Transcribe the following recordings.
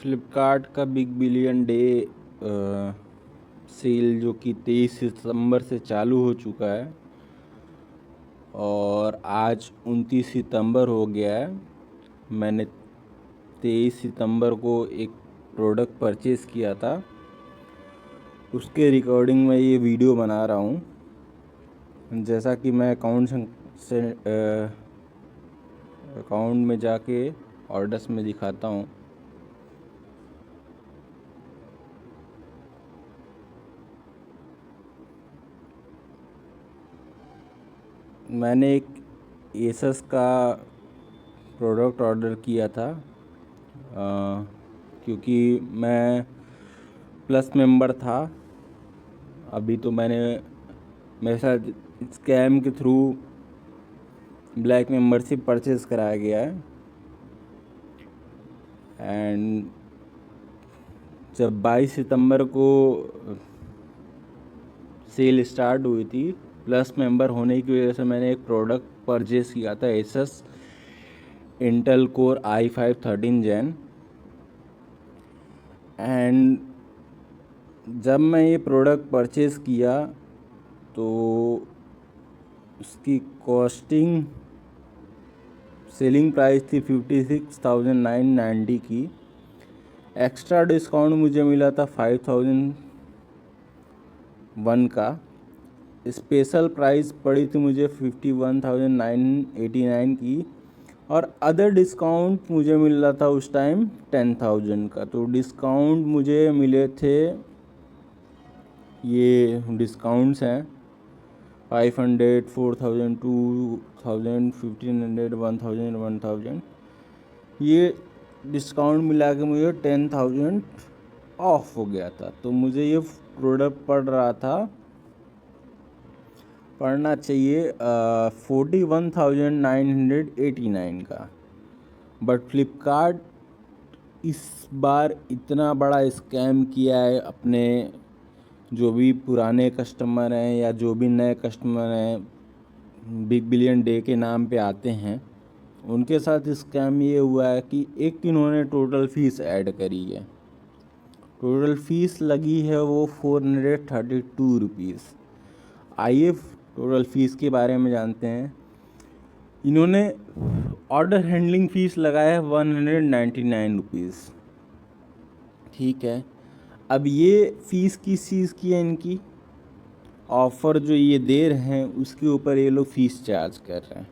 फ्लिपकार्ट का big billion day cell जो कि 23 सितंबर से चालू हो चुका है और आज 29 सितंबर हो गया है। मैंने 23 सितंबर को एक प्रोडक्ट परचेज़ किया था, उसके रिकॉर्डिंग में ये वीडियो बना रहा हूँ। जैसा कि मैं अकाउंट में जाके ऑर्डर्स में दिखाता हूँ। मैंने एक एसस का प्रोडक्ट ऑर्डर किया था क्योंकि मैं प्लस मेंबर था। अभी तो मेरे साथ स्कैम के थ्रू ब्लैक मेंबरशिप परचेज़ कराया गया है। एंड जब 22 सितंबर को सेल स्टार्ट हुई थी, प्लस मेंबर होने की वजह से मैंने एक प्रोडक्ट परचेज़ किया था, Asus Intel core i5 13 gen. And जब मैं ये प्रोडक्ट परचेज़ किया तो उसकी कॉस्टिंग सेलिंग प्राइस थी 56,990 की। एक्स्ट्रा डिस्काउंट मुझे मिला था 5,001 का। स्पेशल प्राइस पड़ी थी मुझे 51,989 की और अदर डिस्काउंट मुझे मिल रहा था उस टाइम 10,000 का। तो डिस्काउंट मुझे मिले थे, ये डिस्काउंट्स हैं 500, 4,000, 2,000, 1,500, 1,000, 1,000। ये डिस्काउंट मिला के मुझे 10,000 ऑफ हो गया था। तो मुझे ये प्रोडक्ट पड़ना चाहिए 41,989 का। बट फ्लिपकार्ट इस बार इतना बड़ा स्कैम किया है अपने जो भी पुराने कस्टमर हैं या जो भी नए कस्टमर हैं बिग बिलियन डे के नाम पे आते हैं, उनके साथ स्कैम ये हुआ है कि एक इन्होंने टोटल फ़ीस ऐड करी है। टोटल फ़ीस लगी है वो 432 रुपीज़। आइए टोटल फ़ीस के बारे में जानते हैं। इन्होंने ऑर्डर हैंडलिंग फ़ीस लगाया है 199 रुपीज़। ठीक है, अब ये फ़ीस किस चीज़ की है? इनकी ऑफ़र जो ये दे रहे हैं उसके ऊपर ये लोग फ़ीस चार्ज कर रहे हैं।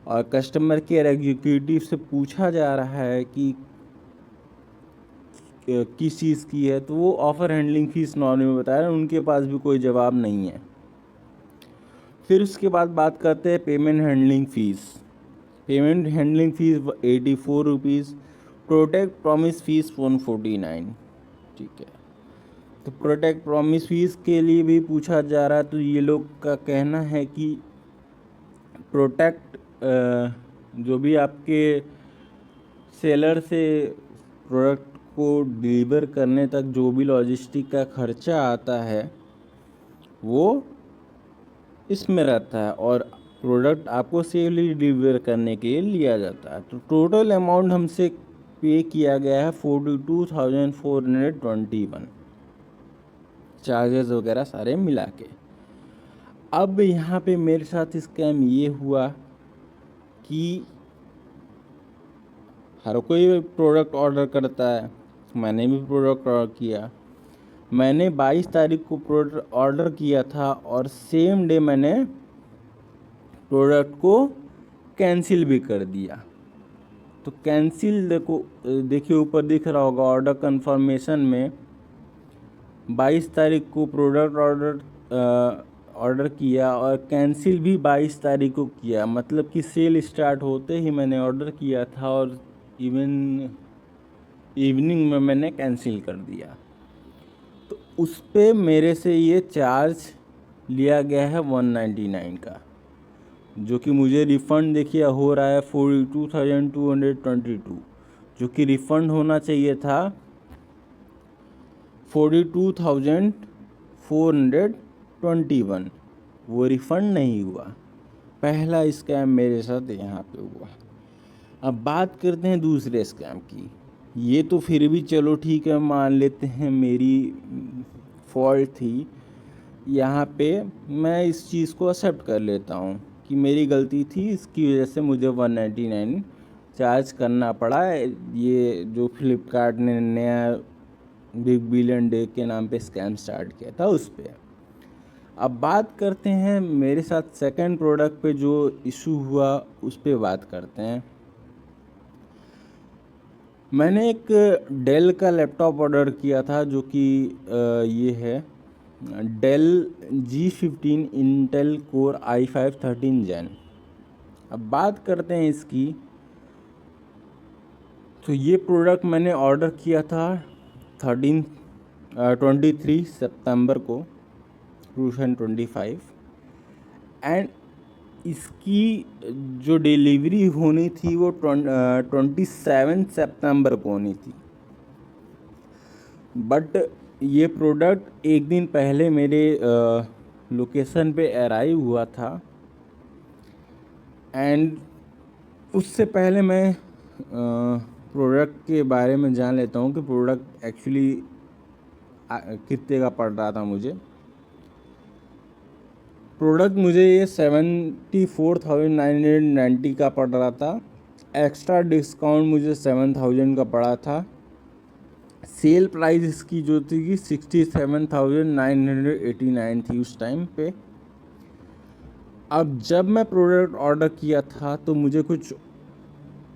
और कस्टमर केयर एग्जीक्यूटिव से पूछा जा रहा है कि किस चीज़ की है, तो वो ऑफ़र हैंडलिंग फ़ीस नॉर्मल बता रहे हैं, उनके पास भी कोई जवाब नहीं है। फिर उसके बाद बात करते हैं payment handling fees. Payment handling fees 84 rupees, protect promise fees 149। ठीक है, तो प्रोटेक्ट प्रॉमिस फ़ीस के लिए भी पूछा जा रहा है। तो ये लोग का कहना है कि प्रोटेक्ट जो भी आपके सेलर से प्रोडक्ट को डिलीवर करने तक जो भी लॉजिस्टिक का खर्चा आता है वो इसमें रहता है और प्रोडक्ट आपको सेफली डिलीवर करने के लिए लिया जाता है। तो टोटल अमाउंट हमसे पे किया गया है 42,421, चार्जेस वगैरह सारे मिला के। अब यहाँ पे मेरे साथ स्कैम ये हुआ कि हर कोई प्रोडक्ट ऑर्डर करता है, मैंने भी प्रोडक्ट ऑर्डर किया। मैंने 22 तारीख को प्रोडक्ट ऑर्डर किया था और सेम डे मैंने प्रोडक्ट को कैंसिल भी कर दिया। तो कैंसिल देखिए ऊपर दिख रहा होगा ऑर्डर कंफर्मेशन में 22 तारीख को प्रोडक्ट ऑर्डर किया और कैंसिल भी 22 तारीख को किया। मतलब कि सेल स्टार्ट होते ही मैंने ऑर्डर किया था और इवनिंग में मैंने कैंसिल कर दिया। तो उस पे मेरे से ये चार्ज लिया गया है 199 का, जो कि मुझे रिफ़ंड देखिए हो रहा है 42,222, जो कि रिफ़ंड होना चाहिए था 42,421। वो रिफ़ंड नहीं हुआ। पहला स्कैम मेरे साथ यहाँ पे हुआ। अब बात करते हैं दूसरे स्कैम की। ये तो फिर भी चलो ठीक है, मान लेते हैं मेरी फॉल्ट थी। यहाँ पे मैं इस चीज़ को एक्सेप्ट कर लेता हूँ कि मेरी गलती थी, इसकी वजह से मुझे 199 चार्ज करना पड़ा। ये जो फ्लिपकार्ट ने नया बिग बिलियन डे के नाम पे स्कैम स्टार्ट किया था उस पर। अब बात करते हैं मेरे साथ सेकंड प्रोडक्ट पे जो इशू हुआ, उस पर बात करते हैं। मैंने एक डेल का लैपटॉप ऑर्डर किया था जो कि ये है del G15 Intel core i5 13 जेन। अब बात करते हैं इसकी, तो ये प्रोडक्ट मैंने ऑर्डर किया था 23 सितंबर को 2025, एंड इसकी जो डिलीवरी होनी थी वो 27 सितंबर को होनी थी। बट ये प्रोडक्ट एक दिन पहले मेरे लोकेशन पे अराइव हुआ था, एंड उससे पहले मैं प्रोडक्ट के बारे में जान लेता हूँ कि प्रोडक्ट एक्चुअली कितने का पड़ रहा था मुझे। प्रोडक्ट मुझे ये 74,990 का पड़ रहा था। एक्स्ट्रा डिस्काउंट मुझे 7,000 का पड़ा था। सेल प्राइस इसकी जो थी कि 67,989 थी उस टाइम पे। अब जब मैं प्रोडक्ट ऑर्डर किया था तो मुझे कुछ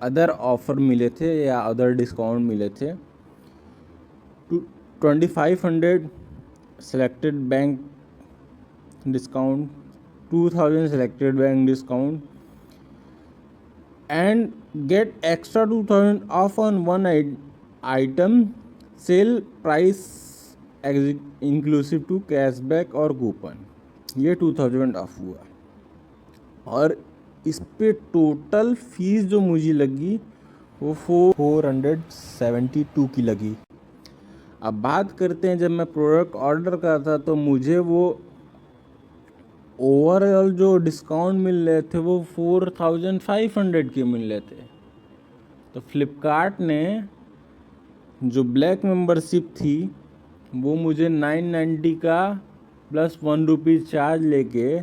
अदर ऑफ़र मिले थे या अदर डिस्काउंट मिले थे। 2500 selected bank discount, 2000 selected bank discount, and get extra 2000 off on one item, sale price inclusive to cashback और कूपन। ये 2000 ऑफ हुआ, और इस पे टोटल फीस जो मुझे लगी वो 472 की लगी। अब बात करते हैं, जब मैं प्रोडक्ट ऑर्डर करा था तो मुझे वो ओवरऑल जो डिस्काउंट मिल रहे थे वो 4500 के मिल रहे थे। तो फ्लिपकार्ट ने जो ब्लैक मेंबरशिप थी वो मुझे 990 का प्लस 1 रुपीज़ चार्ज लेके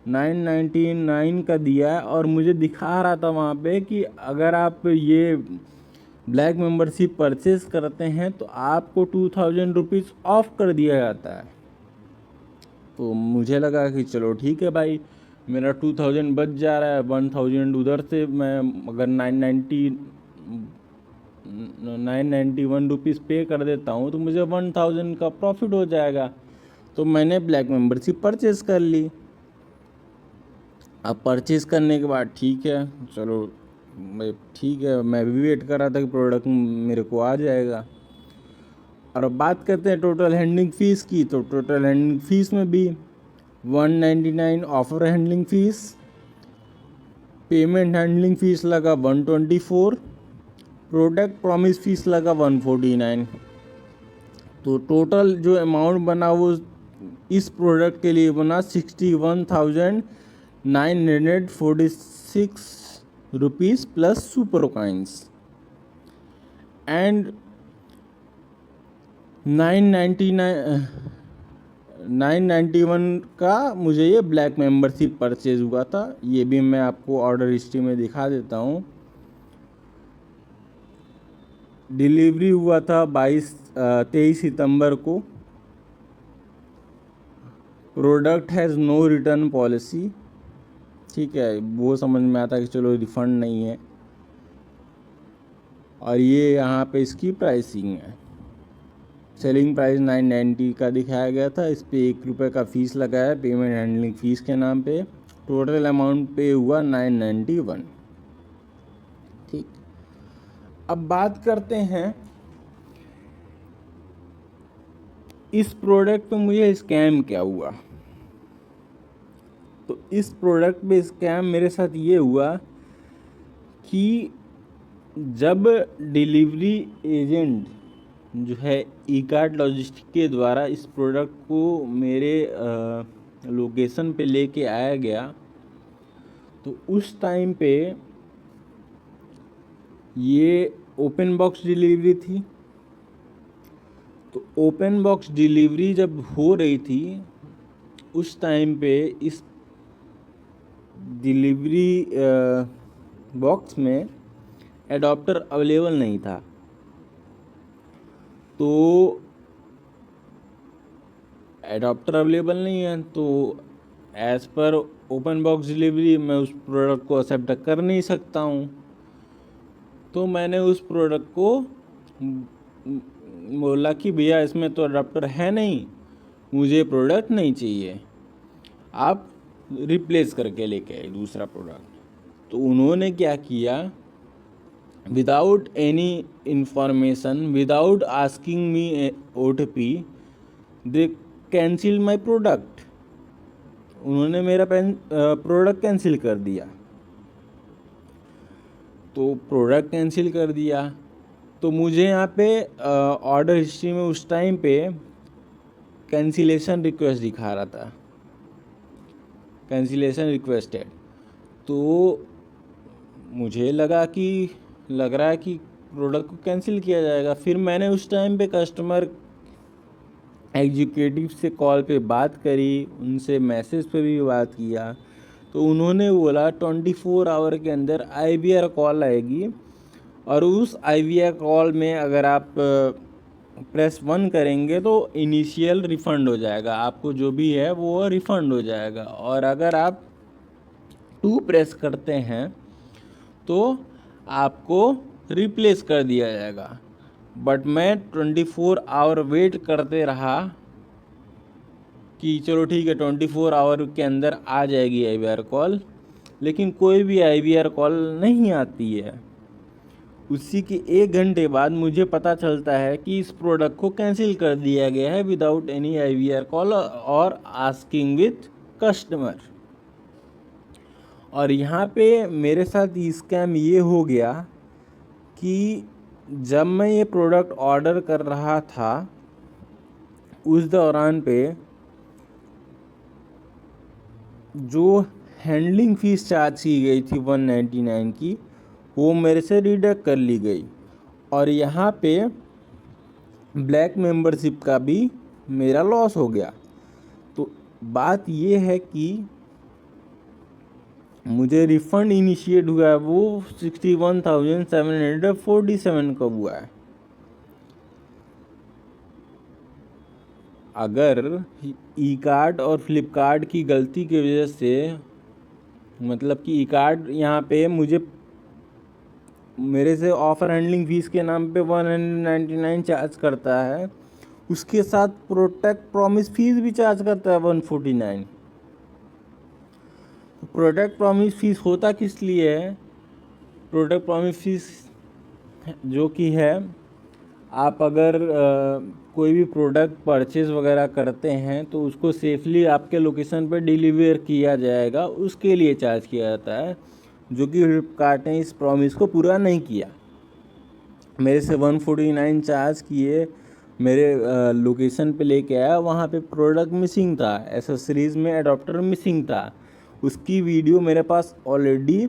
999 का दिया, और मुझे दिखा रहा था वहाँ पे कि अगर आप ये ब्लैक मेंबरशिप परचेज करते हैं तो आपको 2000 रुपीज़ ऑफ कर दिया जाता है। तो मुझे लगा कि चलो ठीक है भाई, मेरा 2000 बच जा रहा है, 1000 उधर से मैं अगर 991 रुपीज़ पे कर देता हूँ तो मुझे 1000 का प्रॉफिट हो जाएगा। तो मैंने ब्लैक मेंबरशिप परचेज़ कर ली। अब परचेज़ करने के बाद ठीक है, चलो ठीक है, मैं भी वेट कर रहा था कि प्रोडक्ट मेरे को आ जाएगा। और अब बात करते हैं टोटल हैंडलिंग फ़ीस की। तो टोटल हैंडलिंग फ़ीस में भी 199 offer handling fees, payment handling fees लगा 124, प्रोडक्ट प्रॉमिस फ़ीस लगा 149। तो टोटल जो अमाउंट बना वो इस प्रोडक्ट के लिए बना 61,946 rupees plus super coins, and 991 का मुझे ये ब्लैक मेंबरशिप परचेज हुआ था। ये भी मैं आपको ऑर्डर हिस्ट्री में दिखा देता हूँ। डिलीवरी हुआ था 23 सितंबर को। Product has no return policy, ठीक है, वो समझ में आता कि चलो रिफ़ंड नहीं है। और ये यहाँ पे इसकी प्राइसिंग है। सेलिंग प्राइस 990 का दिखाया गया था, इस पे 1 रुपये का फ़ीस लगाया पेमेंट हैंडलिंग फ़ीस के नाम पे। टोटल अमाउंट पे हुआ 991। ठीक, अब बात करते हैं इस प्रोडक्ट पे मुझे स्कैम क्या हुआ। तो इस प्रोडक्ट पे स्कैम मेरे साथ ये हुआ कि जब डिलीवरी एजेंट जो है ई-कार्ट लॉजिस्टिक के द्वारा इस प्रोडक्ट को मेरे लोकेशन पे लेके आया गया, तो उस टाइम पे ये ओपन बॉक्स डिलीवरी थी। तो ओपन बॉक्स डिलीवरी जब हो रही थी उस टाइम पे इस डिलीवरी बॉक्स में एडाप्टर अवेलेबल नहीं था। तो एडाप्टर अवेलेबल नहीं है तो as per open box delivery मैं उस प्रोडक्ट को एक्सेप्ट कर नहीं सकता हूँ। तो मैंने उस प्रोडक्ट को बोला कि भैया इसमें तो अडाप्टर है नहीं, मुझे प्रोडक्ट नहीं चाहिए, आप रिप्लेस करके लेके आए दूसरा प्रोडक्ट। तो उन्होंने क्या किया, without any information, without asking me OTP, they cancel my product. उन्होंने मेरा प्रोडक्ट कैंसिल कर दिया। तो प्रोडक्ट कैंसिल कर दिया तो मुझे यहाँ पे ऑर्डर हिस्ट्री में उस टाइम पे कैंसिलेशन रिक्वेस्ट दिखा रहा था, कैंसिलेशन रिक्वेस्टेड। तो मुझे लग रहा है कि प्रोडक्ट को कैंसिल किया जाएगा। फिर मैंने उस टाइम पे कस्टमर एग्जीक्यूटिव से कॉल पे बात करी, उनसे मैसेज पे भी बात किया। तो उन्होंने बोला 24 आवर के अंदर IVR कॉल आएगी और उस IVR कॉल में अगर आप प्रेस 1 करेंगे तो इनिशियल रिफ़ंड हो जाएगा, आपको जो भी है वो रिफ़ंड हो जाएगा। और अगर आप 2 प्रेस करते हैं तो आपको रिप्लेस कर दिया जाएगा। बट मैं 24 आवर वेट करते रहा कि चलो ठीक है 24 आवर के अंदर आ जाएगी IVR कॉल, लेकिन कोई भी IVR कॉल नहीं आती है। उसी के 1 घंटे बाद मुझे पता चलता है कि इस प्रोडक्ट को कैंसिल कर दिया गया है विदाउट एनी IVR कॉल और आस्किंग विथ कस्टमर। और यहाँ पे मेरे साथ स्कैम ये हो गया कि जब मैं ये प्रोडक्ट ऑर्डर कर रहा था उस दौरान पे जो हैंडलिंग फ़ीस चार्ज की गई थी 199 की, वो मेरे से डिडक्ट कर ली गई। और यहाँ पे ब्लैक मेंबरशिप का भी मेरा लॉस हो गया। तो बात ये है कि मुझे रिफ़ंड इनिशिएट हुआ है वो 61,747 का हुआ है। अगर ई-कार्ट और फ्लिपकार्ट की गलती की वजह से, मतलब कि ई-कार्ट यहाँ पे मेरे से ऑफ़र हैंडलिंग फ़ीस के नाम पे 199 चार्ज करता है, उसके साथ प्रोडक्ट प्रॉमिस फ़ीस भी चार्ज करता है 149। प्रोडक्ट प्रॉमिस फ़ीस होता किस लिए है? प्रोडक्ट प्रॉमिस फ़ीस जो कि है, आप अगर कोई भी प्रोडक्ट परचेज़ वगैरह करते हैं तो उसको सेफली आपके लोकेशन पर डिलीवर किया जाएगा, उसके लिए चार्ज किया जाता है, जो कि फ्लिपकार्ट ने इस प्रॉमिस को पूरा नहीं किया। मेरे से 149 चार्ज किए, मेरे लोकेशन पे लेके आया, वहाँ पे प्रोडक्ट मिसिंग था, एसेसरीज़ में एडाप्टर मिसिंग था। उसकी वीडियो मेरे पास ऑलरेडी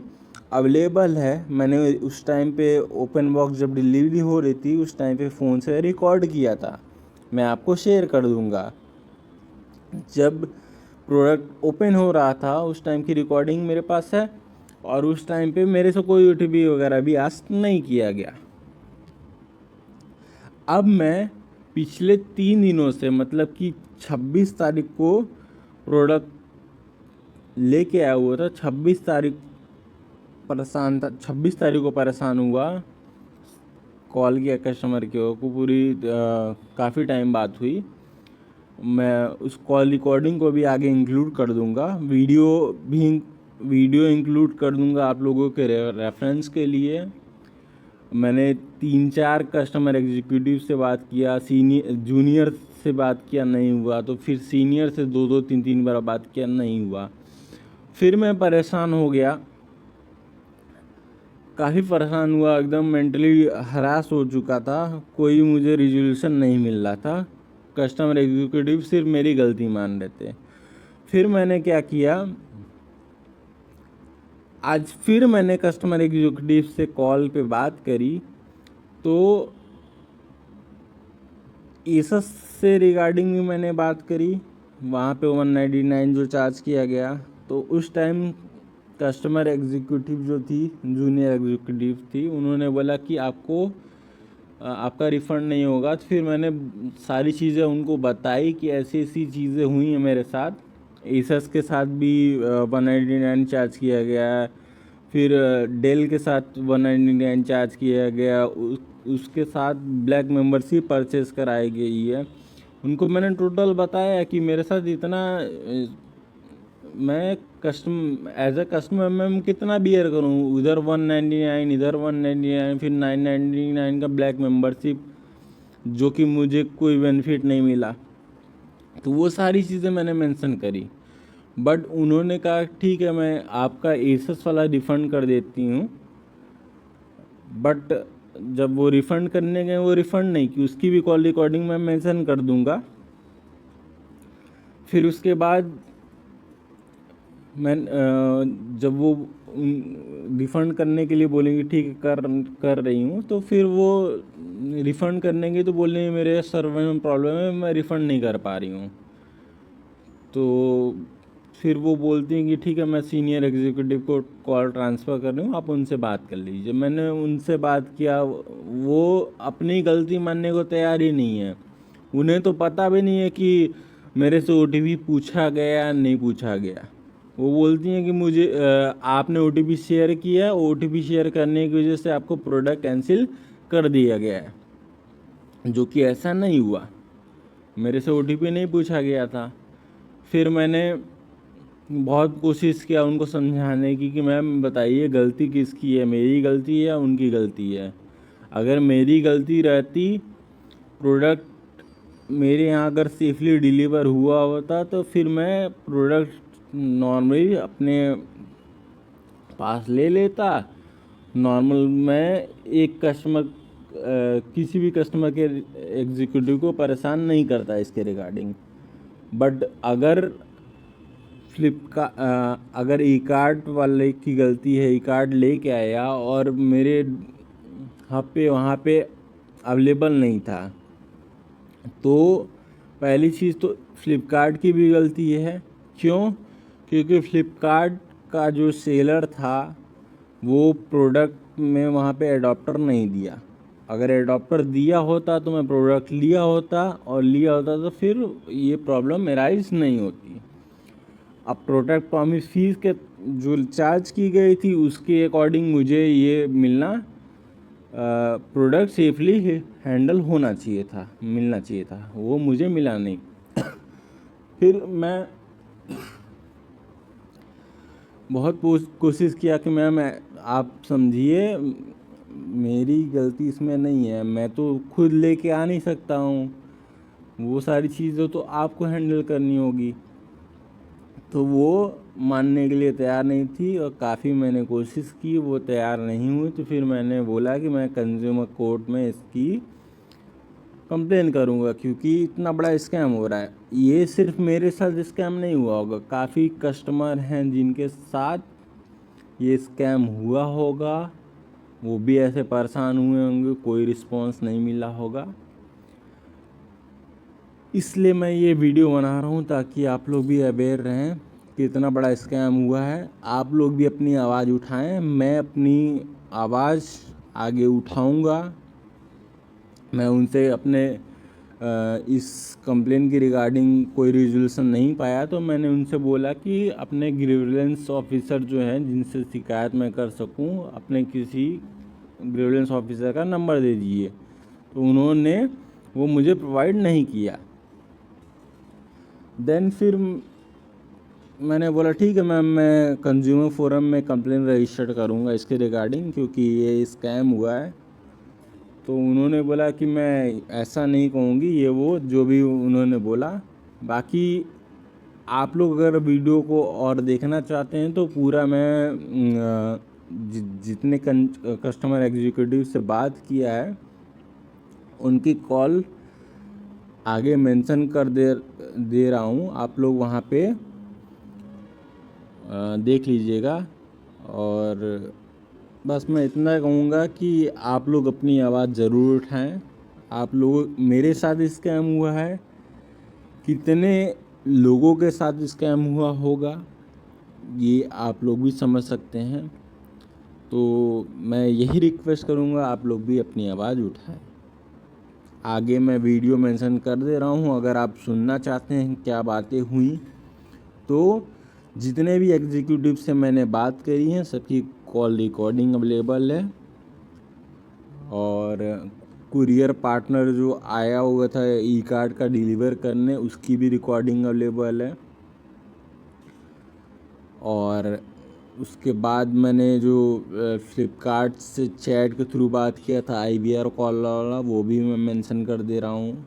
अवेलेबल है। मैंने उस टाइम पे ओपन बॉक्स जब डिलीवरी हो रही थी उस टाइम पे फ़ोन से रिकॉर्ड किया था, मैं आपको शेयर कर दूँगा। जब प्रोडक्ट ओपन हो रहा था उस टाइम की रिकॉर्डिंग मेरे पास है और उस टाइम पे मेरे से कोई OTP वगैरह भी आस्क नहीं किया गया। अब मैं पिछले 3 दिनों से, मतलब कि 26 तारीख को प्रोडक्ट लेके आया हुआ था, 26 तारीख परेशान था, 26 तारीख को परेशान हुआ, कॉल किया कस्टमर केयर को, पूरी काफ़ी टाइम बात हुई। मैं उस कॉल रिकॉर्डिंग को भी आगे इंक्लूड कर दूंगा, वीडियो इंक्लूड कर दूंगा आप लोगों के रेफरेंस के लिए। मैंने 3-4 कस्टमर एग्जीक्यूटिव से बात किया, जूनियर से बात किया, नहीं हुआ, तो फिर सीनियर से 2-2, 3-3 बार बात किया, नहीं हुआ। फिर मैं परेशान हो गया, काफ़ी परेशान हुआ, एकदम मेंटली हरास हो चुका था, कोई मुझे रिजोल्यूशन नहीं मिल रहा था। कस्टमर एग्जीक्यूटिव सिर्फ मेरी गलती मान रहे थे। फिर मैंने क्या किया, आज फिर मैंने कस्टमर एग्जीक्यूटिव से कॉल पे बात करी तो एसस से रिगार्डिंग भी मैंने बात करी, वहाँ पे 199 जो चार्ज किया गया। तो उस टाइम कस्टमर एग्जीक्यूटिव जो थी, जूनियर एग्जीक्यूटिव थी, उन्होंने बोला कि आपका रिफ़ंड नहीं होगा। तो फिर मैंने सारी चीज़ें उनको बताई कि ऐसी ऐसी चीज़ें हुई हैं मेरे साथ। एसस के साथ भी 199 चार्ज किया गया, फिर डेल के साथ 199 चार्ज किया गया, उसके साथ ब्लैक मेंबरशिप परचेज़ कराई गई है। उनको मैंने टोटल बताया कि मेरे साथ इतना मैं एज अ कस्टमर मैं कितना बियर करूँ, उधर 199, इधर 199, फिर 999 का ब्लैक मेंबरशिप, जो कि मुझे कोई बेनिफिट नहीं मिला। तो वो सारी चीज़ें मैंने मेंशन करी। बट उन्होंने कहा ठीक है, मैं आपका एसस वाला रिफ़ंड कर देती हूँ। बट जब वो रिफ़ंड करने गए, वो रिफ़ंड नहीं की, उसकी भी कॉल रिकॉर्डिंग मैं मेंशन कर दूँगा। फिर उसके बाद मैं जब वो रिफ़ंड करने के लिए बोलेंगे ठीक है कर रही हूँ, तो फिर वो रिफ़ंड करने की तो बोलेंगे मेरे सर्वर में प्रॉब्लम है, मैं रिफ़ंड नहीं कर पा रही हूँ। तो फिर वो बोलती हैं कि ठीक है, मैं सीनियर एग्जीक्यूटिव को कॉल ट्रांसफ़र कर रही हूँ, आप उनसे बात कर लीजिए। मैंने उनसे बात किया, वो अपनी गलती मानने को तैयार ही नहीं है। उन्हें तो पता भी नहीं है कि मेरे से ओटीपी पूछा गया या नहीं पूछा गया। वो बोलती हैं कि मुझे आपने ओटीपी शेयर किया, ओटीपी शेयर करने की वजह से आपको प्रोडक्ट कैंसिल कर दिया गया है, जो कि ऐसा नहीं हुआ। मेरे से ओटीपी नहीं पूछा गया था। फिर मैंने बहुत कोशिश किया उनको समझाने की कि मैम बताइए गलती किसकी है, मेरी गलती है या उनकी गलती है। अगर मेरी गलती रहती, प्रोडक्ट मेरे यहाँ अगर सेफली डिलीवर हुआ होता, तो फिर मैं प्रोडक्ट नॉर्मली अपने पास ले लेता। नॉर्मल मैं एक किसी भी कस्टमर के एग्जीक्यूटिव को परेशान नहीं करता इसके रिगार्डिंग। बट अगर ई कार्ड वाले की गलती है, ई कार्ड लेके आया और मेरे वहाँ पे अवेलेबल नहीं था, तो पहली चीज़ तो फ्लिपकार्ट की भी गलती है। क्यों? क्योंकि फ्लिपकार्ट का जो सेलर था, वो प्रोडक्ट में वहाँ पे एडाप्टर नहीं दिया। अगर एडाप्टर दिया होता तो मैं प्रोडक्ट लिया होता, और लिया होता तो फिर ये प्रॉब्लम एराइज नहीं होती। अब प्रोडक्ट प्रॉमिस फीस के जो चार्ज की गई थी, उसके अकॉर्डिंग मुझे ये मिलना, प्रोडक्ट सेफली हैंडल होना चाहिए था, मिलना चाहिए था, वो मुझे मिला नहीं। फिर मैं बहुत कोशिश किया कि मैम आप समझिए, मेरी गलती इसमें नहीं है, मैं तो खुद लेके आ नहीं सकता हूँ, वो सारी चीज़ें तो आपको हैंडल करनी होगी। तो वो मानने के लिए तैयार नहीं थी, और काफ़ी मैंने कोशिश की, वो तैयार नहीं हुई। तो फिर मैंने बोला कि मैं कंज्यूमर कोर्ट में इसकी कंप्लेन करूँगा, क्योंकि इतना बड़ा स्कैम हो रहा है। ये सिर्फ मेरे साथ स्कैम नहीं हुआ होगा, काफ़ी कस्टमर हैं जिनके साथ ये स्कैम हुआ होगा, वो भी ऐसे परेशान हुए होंगे, कोई रिस्पांस नहीं मिला होगा। इसलिए मैं ये वीडियो बना रहा हूँ ताकि आप लोग भी अवेयर रहें कि इतना बड़ा स्कैम हुआ है। आप लोग भी अपनी आवाज़ उठाएं, मैं अपनी आवाज़ आगे उठाऊँगा। मैं उनसे अपने इस कंप्लेन की रिगार्डिंग कोई रिजोल्यूशन नहीं पाया, तो मैंने उनसे बोला कि अपने ग्रीवेंस ऑफिसर जो हैं, जिनसे शिकायत मैं कर सकूं, अपने किसी ग्रीवेंस ऑफिसर का नंबर दे दीजिए। तो उन्होंने वो मुझे प्रोवाइड नहीं किया। देन फिर मैंने बोला ठीक है मैम, मैं कंज्यूमर फोरम में कंप्लेन रजिस्टर करूँगा इसके रिगार्डिंग, क्योंकि ये स्कैम हुआ है। तो उन्होंने बोला कि मैं ऐसा नहीं कहूँगी, ये वो जो भी उन्होंने बोला। बाकी आप लोग अगर वीडियो को और देखना चाहते हैं, तो पूरा मैं जितने कस्टमर एग्जीक्यूटिव से बात किया है, उनकी कॉल आगे मेंशन कर दे रहा हूँ। आप लोग वहाँ पे देख लीजिएगा, और बस मैं इतना कहूँगा कि आप लोग अपनी आवाज़ ज़रूर उठाएं। आप लोग, मेरे साथ स्कैम हुआ है, कितने लोगों के साथ स्कैम हुआ होगा ये आप लोग भी समझ सकते हैं। तो मैं यही रिक्वेस्ट करूँगा, आप लोग भी अपनी आवाज़ उठाएं। आगे मैं वीडियो मेंशन कर दे रहा हूँ, अगर आप सुनना चाहते हैं क्या बातें हुई तो जितने भी एग्जीक्यूटिव से मैंने बात करी है सबकी कॉल रिकॉर्डिंग अवेलेबल है। और कुरियर पार्टनर जो आया हुआ था ई कार्ड का डिलीवर करने, उसकी भी रिकॉर्डिंग अवेलेबल है। और उसके बाद मैंने जो फ्लिपकार्ट से चैट के थ्रू बात किया था IVR कॉल वाला, वो भी मैं मेंशन कर दे रहा हूँ।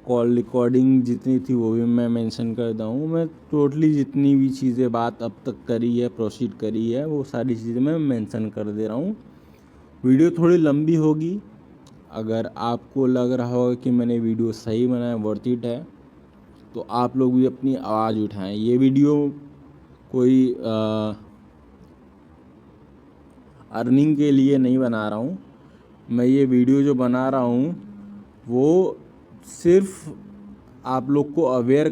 कॉल रिकॉर्डिंग जितनी थी वो भी मैं मेंशन कर रहा हूँ। मैं टोटली जितनी भी चीज़ें बात अब तक करी है, प्रोसीड करी है, वो सारी चीज़ें मैं मेंशन कर दे रहा हूँ। वीडियो थोड़ी लंबी होगी। अगर आपको लग रहा होगा कि मैंने वीडियो सही बनाया, वर्थ इट है, तो आप लोग भी अपनी आवाज़ उठाएं। ये वीडियो कोई अर्निंग के लिए नहीं बना रहा हूँ। मैं ये वीडियो जो बना रहा हूँ वो सिर्फ आप लोग को अवेयर